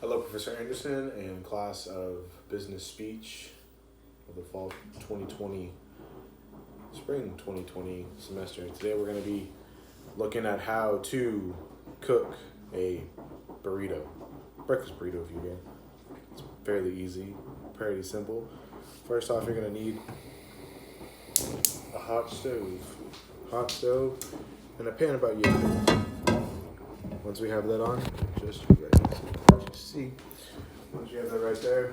Hello, Professor Anderson and class of business speech of the fall 2020, spring 2020 semester. Today we're going to be looking at how to cook a burrito, breakfast burrito if you will. It's fairly easy, fairly simple. First off, you're going to need a hot stove, and a pan about yay big. Once we have that on, just see. Once you have that right there,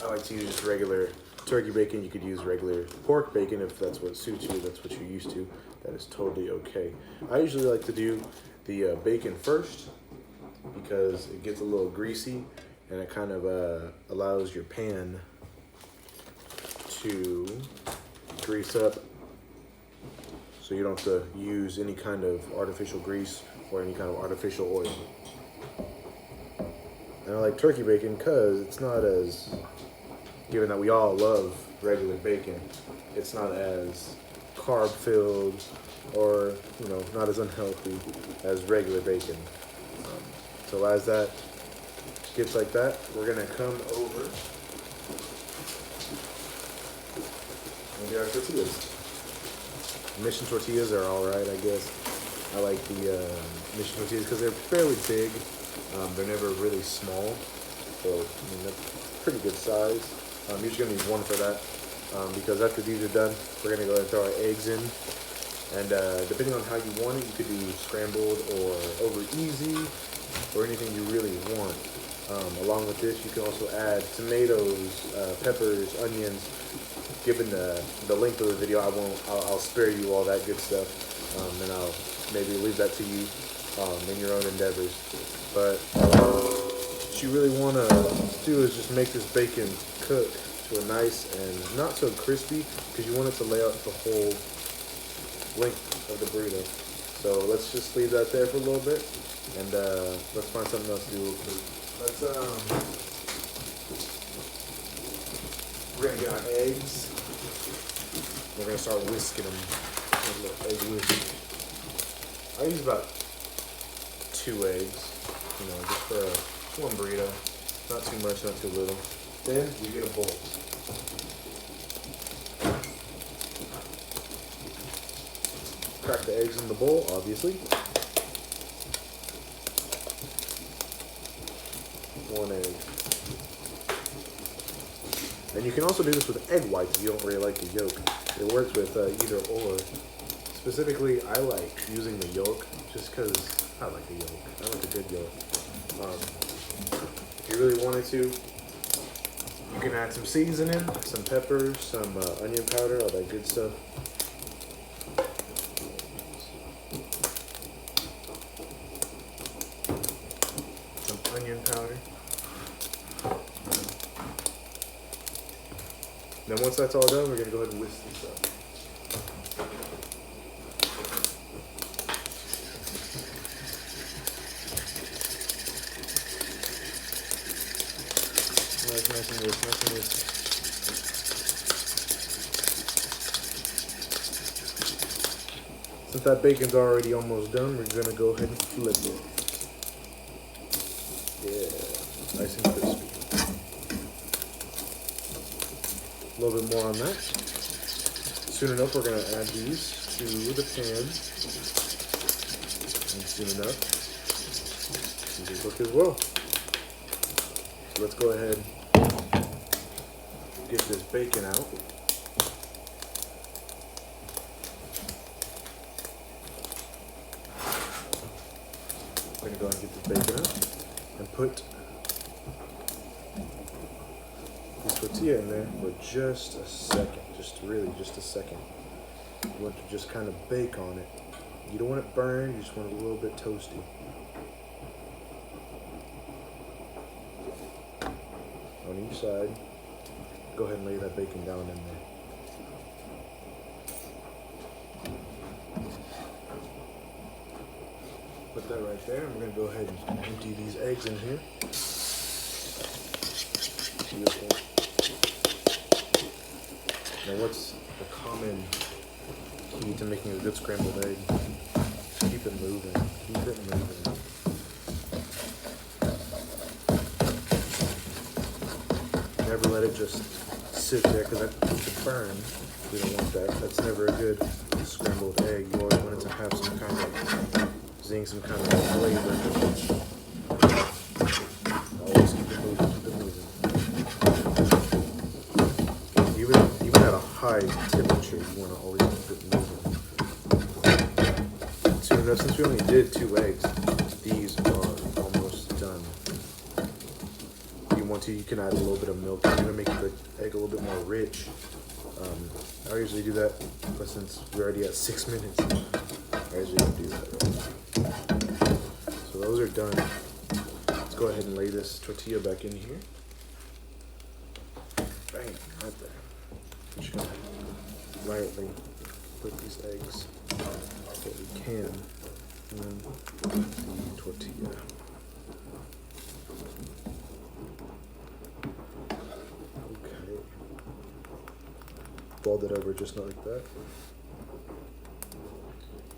I like to use just regular turkey bacon. You could use regular pork bacon if that's what suits you, that's what you're used to. That is totally okay. I usually like to do the bacon first because it gets a little greasy and it kind of allows your pan to grease up, so you don't have to use any kind of artificial grease or any kind of artificial oil. And I like turkey bacon because it's not as, given that we all love regular bacon, it's not as carb filled or, not as unhealthy as regular bacon. So as that gets like that, we're gonna come over and get our tortillas. Mission tortillas are all right, I guess. I like the Mission tortillas because they're fairly big. They're never really small, so that's pretty good size. You're just gonna need one for that because after these are done, we're gonna go ahead and throw our eggs in. And depending on how you want it, you could do scrambled or over easy or anything you really want. Along with this, you can also add tomatoes, peppers, onions. Given the length of the video, I'll spare you all that good stuff, and I'll maybe leave that to you in your own endeavors. But what you really want to do is just make this bacon cook to a nice and not so crispy, because you want it to lay out the whole length of the burrito. So let's just leave that there for a little bit, and let's find something else to do real quick. We're gonna get our eggs. We're gonna start whisking them. A little egg whisk. I use about 2 eggs, just for one burrito. Not too much, not too little. Then you get a bowl. Crack the eggs in the bowl, obviously. 1 egg. And you can also do this with egg whites if you don't really like the yolk. It works with either or. Specifically, I like using the yolk just because I like the yolk. I like a good yolk. If you really wanted to, you can add some seasoning, some peppers, some onion powder, all that good stuff. Some onion powder. Then once that's all done, we're going to go ahead and whisk this up. Nice and whisk. Since that bacon's already almost done, we're going to go ahead and flip it. Yeah, nice and crispy. A little bit more on that. Soon enough, we're going to add these to the pan. And soon enough, these will cook as well. So let's go ahead and get this bacon out. We're going to go ahead and get this bacon out and put this tortilla in there for just a second, just a second. You want to just kind of bake on it. You don't want it burned, you just want it a little bit toasty. On each side, go ahead and lay that bacon down in there. Put that right there, and we're going to go ahead and empty these eggs in here. Beautiful. Now what's the common key to making a good scrambled egg? Keep it moving. Keep it never let it just sit there because that could burn. We don't want that. That's never a good scrambled egg. You always want it to have some kind of zing, some kind of flavor. Always keep it moving, keep it moving. Even at a high temperature, you want to always keep it moving. So since we only did 2 eggs, these are almost done. If you want to, you can add a little bit of milk. It's going to make the egg a little bit more rich. I usually do that, but since we're already at 6 minutes, I usually don't do that. Right? So those are done. Let's go ahead and lay this tortilla back in here. Bang, right there. I'm just gonna lightly put these eggs that we can in the tortilla. Fold it over just like that.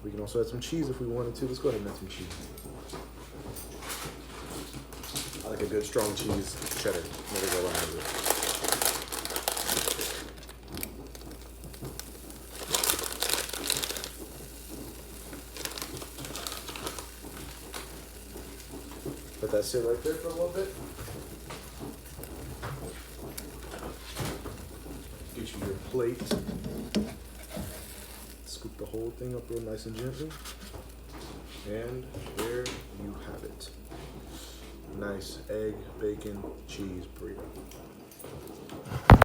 We can also add some cheese if we wanted to. Let's go ahead and add some cheese. I like a good strong cheese, cheddar. Never go wrong with it. Let that sit right there for a little bit. Get you your plate. Scoop the whole thing up real nice and gently. And there you have it. Nice egg, bacon, cheese burrito.